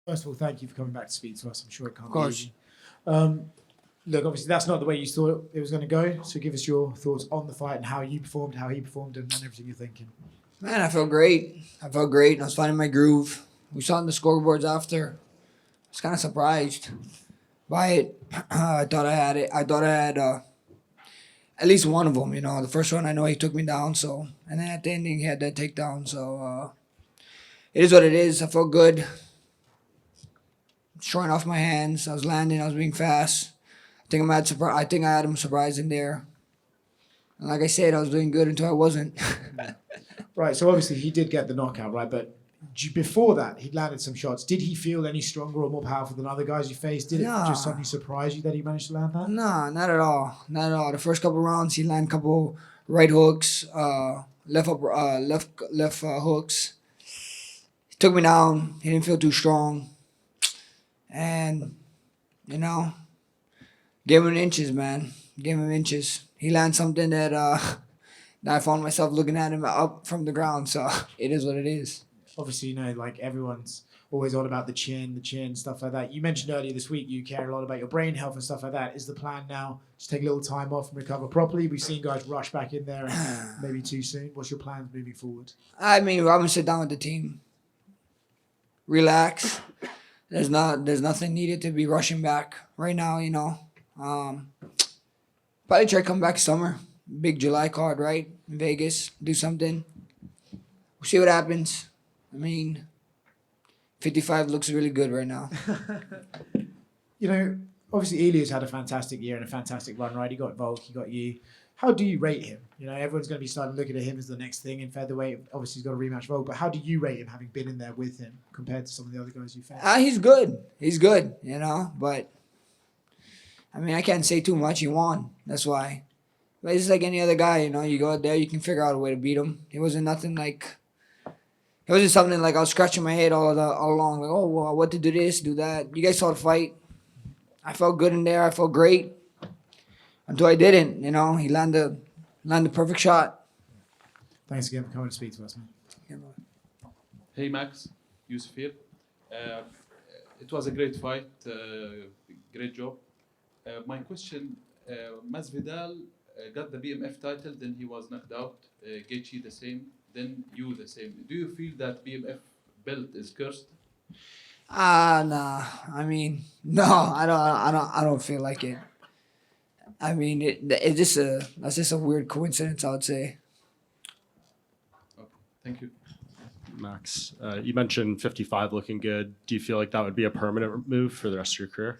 First of all, thank you for coming back to speak to us. I'm sure it can't Of be course. easy. Look, obviously that's not the way you thought it was going to go. So give us your thoughts on the fight and how you performed, how he performed, and everything you're thinking. Man, I felt great. I was finding my groove. We saw on the scoreboards after. I was kind of surprised by it. I thought I had it. I thought I had at least one of them. You know, the first one I know he took me down. So, and then at the ending he had that takedown. So it is what it is. I felt good. Showing off my hands. I was landing. I was being fast. I think I had him surprised in there. And like I said, I was doing good until I wasn't. Right. So obviously he did get the knockout, right? But before that, he'd landed some shots. Did he feel any stronger or more powerful than other guys you faced? Did it Nah. just suddenly surprise you that he managed to land that? Nah, not at all. Not at all. The first couple rounds, he landed a couple right hooks, left hooks. He took me down. He didn't feel too strong, and you know, gave him inches, man. Gave him inches. He landed something that that I found myself looking at him up from the ground. So it is what it is. Obviously, you know, like everyone's always on about the chin, stuff like that. You mentioned earlier this week you care a lot about your brain health and stuff like that. Is the plan now just take a little time off and recover properly? We've seen guys rush back in there and maybe too soon. What's your plans moving forward? I mean, I'm gonna sit down with the team, relax. There's nothing needed to be rushing back right now. You know, probably try to come back summer. Big July card, right? In Vegas, do something. We'll see what happens. I mean, 55 looks really good right now. You know, obviously Ilia's had a fantastic year and a fantastic run, right? He got Volk, he got you. How do you rate him? You know, everyone's going to be starting looking at him as the next thing in featherweight. Obviously, he's got a rematch Volk, but how do you rate him having been in there with him compared to some of the other guys you faced? He's good. He's good, you know, but I mean, I can't say too much. He won. That's why. But it's like any other guy, you know, you go out there, you can figure out a way to beat him. It wasn't something like I was scratching my head all along, like, oh, well, what to do this, do that. You guys saw the fight. I felt good in there. I felt great until I didn't, you know. He landed the perfect shot. Thanks again for coming to speak to us, man. Hey Max, Yusuf here. It was a great fight, great job. My question, Masvidal got the BMF title, then he was knocked out. Gaethje the same, then you the same. Do you feel that BMF belt is cursed? Nah. I mean, no, I don't feel like it. I mean, that's just a weird coincidence, I would say. Okay, thank you. Max, you mentioned 55 looking good. Do you feel like that would be a permanent move for the rest of your career?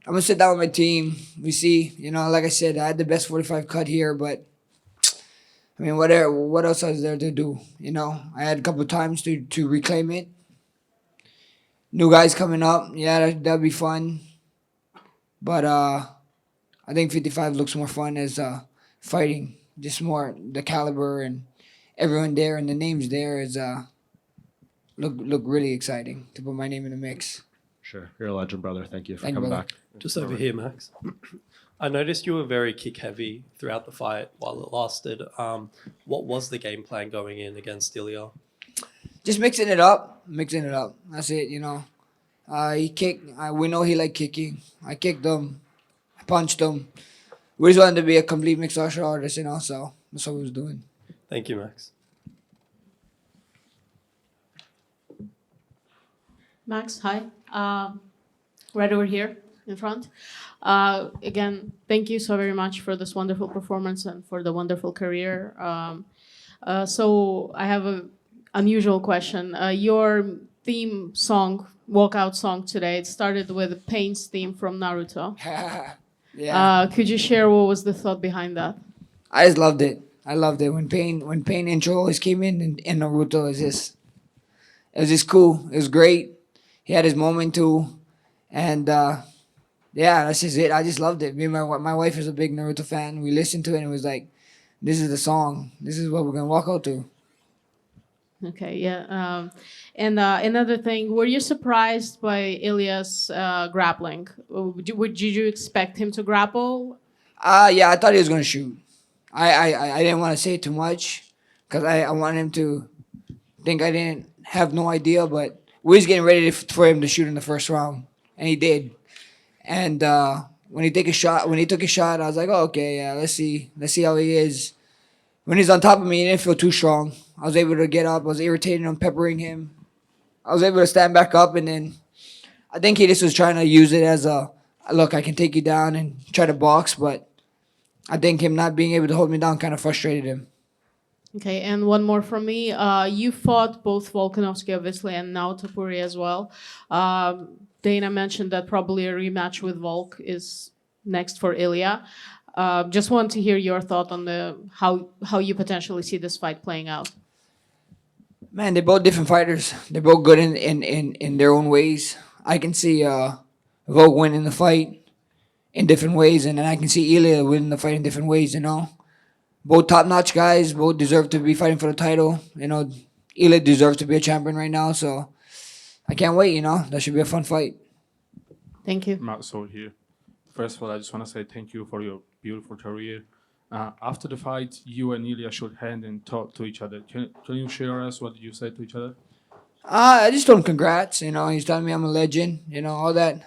I'm gonna sit down with my team. We see, you know, like I said, I had the best 45 cut here, but I mean, what else is there to do? You know, I had a couple of times to reclaim it. New guys coming up, yeah, that'd be fun. But I think 55 looks more fun as fighting. Just more the caliber and everyone there and the names there is look really exciting to put my name in the mix. Sure. You're a legend, brother. Thank you for Thank you, coming brother. back. Just over here, Max. I noticed you were very kick heavy throughout the fight while it lasted. What was the game plan going in against Ilia? Just mixing it up. That's it, you know. He kicked. We know he liked kicking. I kicked him. I punched him. We just wanted to be a complete mixed martial artist, you know, so that's what we was doing. Thank you, Max. Max, hi. Right over here in front. Again, thank you so very much for this wonderful performance and for the wonderful career. So I have an unusual question. Your theme song, walkout song today, it started with Pain's theme from Naruto. Yeah. Could you share what was the thought behind that? I just loved it. I loved it. When Pain intro always came in Naruto, it was just cool. It was great. He had his moment too. And yeah, that's just it. I just loved it. Me and my wife is a big Naruto fan. We listened to it and it was like, this is the song. This is what we're gonna walk out to. Okay, yeah. And another thing, were you surprised by Ilia's grappling? Did you expect him to grapple? Yeah, I thought he was gonna shoot. I didn't want to say too much because I wanted him to think I didn't have no idea, but we was getting ready for him to shoot in the first round, and he did. And when he took a shot, I was like, oh, okay, yeah, let's see how he is. When he's on top of me, he didn't feel too strong. I was able to get up. I was irritating him, peppering him. I was able to stand back up, and then I think he just was trying to use it as a look. I can take you down and try to box, but I think him not being able to hold me down kind of frustrated him. Okay, and one more from me. You fought both Volkanovski, obviously, and now Topuria as well. Dana mentioned that probably a rematch with Volk is next for Ilia. Just want to hear your thought on how you potentially see this fight playing out. Man, they're both different fighters. They're both good in their own ways. I can see Volk winning the fight in different ways, and then I can see Ilia winning the fight in different ways, you know. Both top-notch guys, both deserve to be fighting for the title. You know, Ilia deserves to be a champion right now, so I can't wait, you know. That should be a fun fight. Thank you. Matt Soul here. First of all, I just want to say thank you for your beautiful career. After the fight, you and Ilia shook hands and talked to each other. Can you share us what did you say to each other? I just told him congrats, you know. He's telling me I'm a legend, you know, all that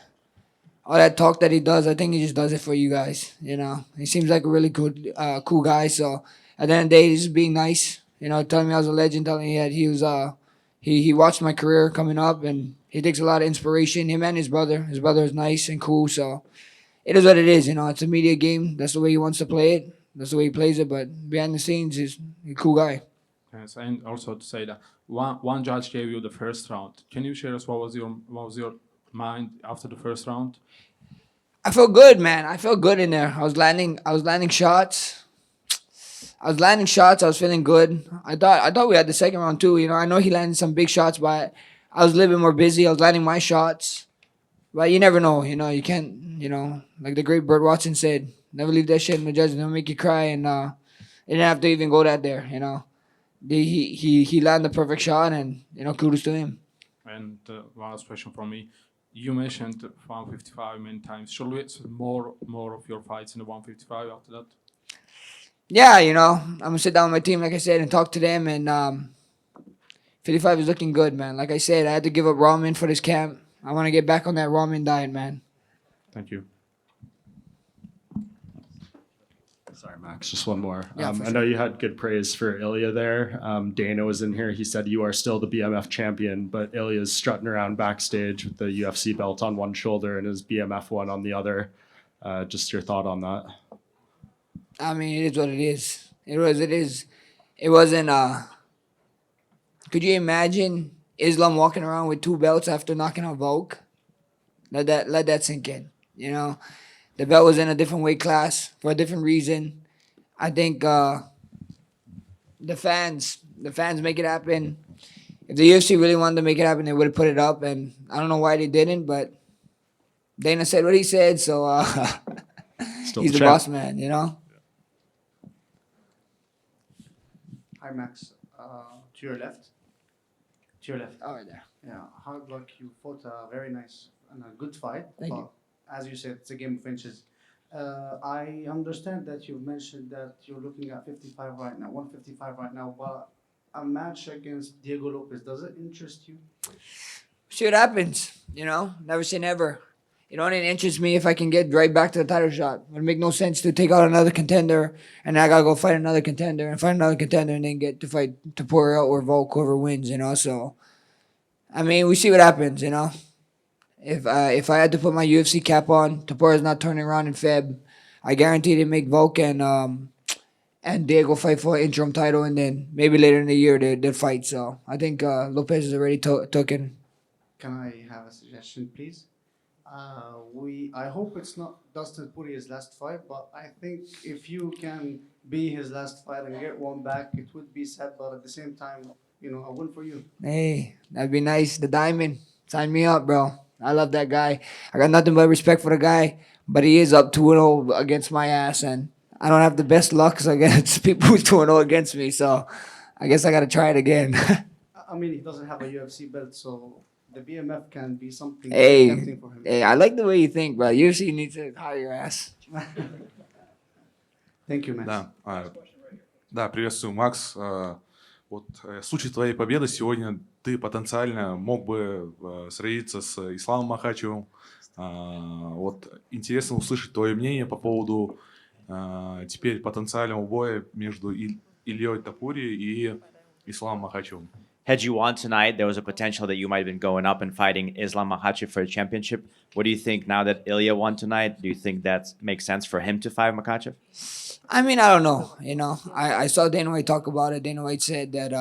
talk that he does. I think he just does it for you guys, you know. He seems like a really good, cool guy. So at the end of the day, he's just being nice, you know, telling me I was a legend, telling me that he was, he watched my career coming up, and he takes a lot of inspiration. Him and his brother. His brother is nice and cool, so it is what it is, you know. It's a media game. That's the way he wants to play it. That's the way he plays it. But behind the scenes, he's a cool guy. Yes, and also to say that one judge gave you the first round. Can you share us what was your mind after the first round? I felt good, man. I felt good in there. I was landing shots. I was feeling good. I thought we had the second round too. You know, I know he landed some big shots, but I was a little bit more busy. I was landing my shots. But you never know. You know, you can't, you know, like the great Burt Watson said, never leave that shit in the judges. They'll make you cry. And it didn't have to even go that there, you know. He landed the perfect shot, and, you know, kudos to him. And one last question from me. You mentioned 155 many times. Should we expect more of your fights in the 155 after that? Yeah, you know, I'm going to sit down with my team, like I said, and talk to them. And 55 is looking good, man. Like I said, I had to give up ramen for this camp. I want to get back on that ramen diet, man. Thank you. Sorry, Max, just one more. Yeah, for I know you had good praise for Ilia there. Dana was in here. He said you are still the BMF champion, but Ilya's strutting around backstage with the UFC belt on one shoulder and his BMF one on the other. Just your thought on that. I mean, it is what it is. It is. It wasn't, could you imagine Islam walking around with two belts after knocking out Volk? Let that sink in, you know? The belt was in a different weight class for a different reason. I think the fans make it happen. If the UFC really wanted to make it happen, they would have put it up, and I don't know why they didn't, but Dana said what he said, so he's the champ. boss man, you know? Hi, Max. To your left. To your left. Oh, right there. Yeah, hard luck. You fought a very nice and a good fight. Thank but you. As you said, it's a game of inches. I understand that you've mentioned that you're looking at 55 right now, 155 right now, but a match against Diego Lopez, does it interest you? See what happens, you know? Never say never. It only interests me if I can get right back to the title shot. It would make no sense to take out another contender, and I gotta go fight another contender, and fight another contender, and then get to fight Topuria or Volk, whoever wins, you know? So, I mean, we see what happens, you know? If I had to put my UFC cap on, Topuria's not turning around in Feb. I guarantee they make Volk and Diego fight for an interim title, and then maybe later in the year they'll fight. So I think Lopez is already taken. Can I have a suggestion, please? I hope it's not Dustin Poirier's last fight, but I think if you can be his last fight and get one back, it would be sad, but at the same time, you know, a win for you. Hey, that'd be nice. The Diamond, sign me up, bro. I love that guy. I got nothing but respect for the guy, but he is up 2-0 against my ass, and I don't have the best luck against people who's 2-0 against me, so I guess I got to try it again. I mean, he doesn't have a UFC belt, so the BMF can be something Hey, tempting for him. hey, I like the way you think, bro. UFC needs to hire your ass. Thank you, Max. Да, приветствую, Макс. Вот в случае твоей победы сегодня ты потенциально мог бы сразиться с Исламом Махачевым. Вот интересно услышать твое мнение по поводу теперь потенциального боя между Ильей Топурией и Исламом Махачевым. Had you won tonight, there was a potential that you might have been going up and fighting Islam Makhachev for a championship. What do you think now that Ilia won tonight? Do you think that makes sense for him to fight Makhachev? I mean, I don't know. You know, I saw Dana White talk about it. Dana White said that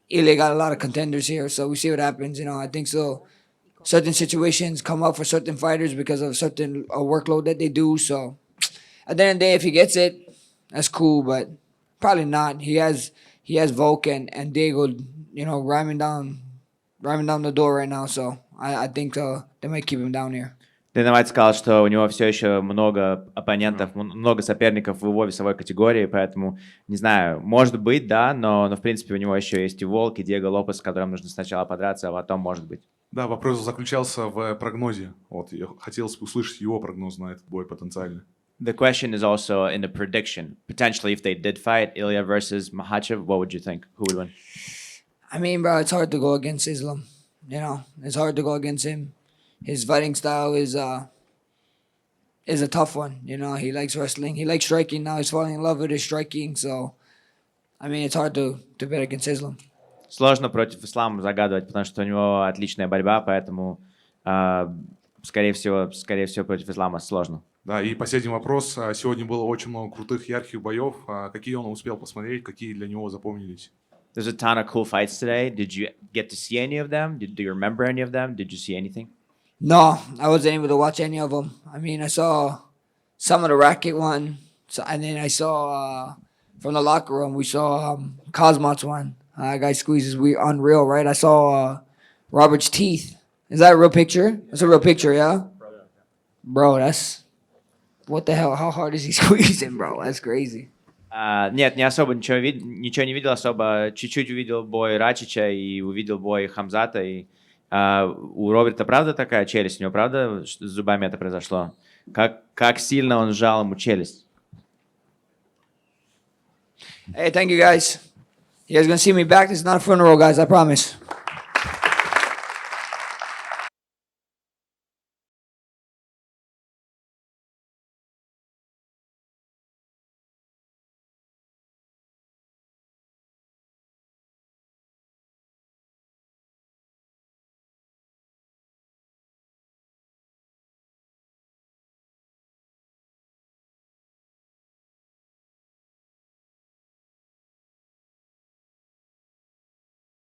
Ilya got a lot of contenders here, so we see what happens. You know, I think so. Certain situations come up for certain fighters because of certain workload that they do. So at the end of the day, if he gets it, that's cool, but probably not. He has Volk and Diego, you know, ramming down the door right now. So I think they might keep him down here. Дэйна Уайт сказал, что у него все еще много оппонентов, много соперников в его весовой категории, поэтому, не знаю, может быть, да, но в принципе у него еще есть и Волк, и Диего Лопес, с которым нужно сначала подраться, а потом может быть. Да, вопрос заключался в прогнозе. Вот, я хотелось бы услышать его прогноз на этот бой потенциально. The question is also in the prediction. Potentially, if they did fight Ilia versus Makhachev, what would you think? Who would win? I mean, bro, it's hard to go against Islam. You know, it's hard to go against him. His fighting style is a tough one. You know, he likes wrestling. He likes striking. Now he's falling in love with his striking. So, I mean, it's hard to bet against Islam. Сложно против Ислама загадывать, потому что у него отличная борьба, поэтому, скорее всего, против Ислама сложно. Да, и последний вопрос. Сегодня было очень много крутых, ярких боев. Какие он успел посмотреть, какие для него запомнились? There's a ton of cool fights today. Did you get to see any of them? Do you remember any of them? Did you see anything? No, I wasn't able to watch any of them. I mean, I saw some of the racket one, and then I saw from the locker room, we saw Cosmot's one. Guy squeezes unreal, right? I saw Robert's teeth. Is that a real picture? That's a real picture, yeah? Bro, that's... What the hell? How hard is he squeezing, bro? That's crazy. Нет, не особо ничего не видел, особо чуть-чуть увидел бой Рачича и увидел бой Хамзата. И, у Роберта правда такая челюсть? У него правда с зубами это произошло? Как сильно он сжал ему челюсть? Hey, thank you guys. You guys gonna see me back? This is not a funeral, guys. I promise.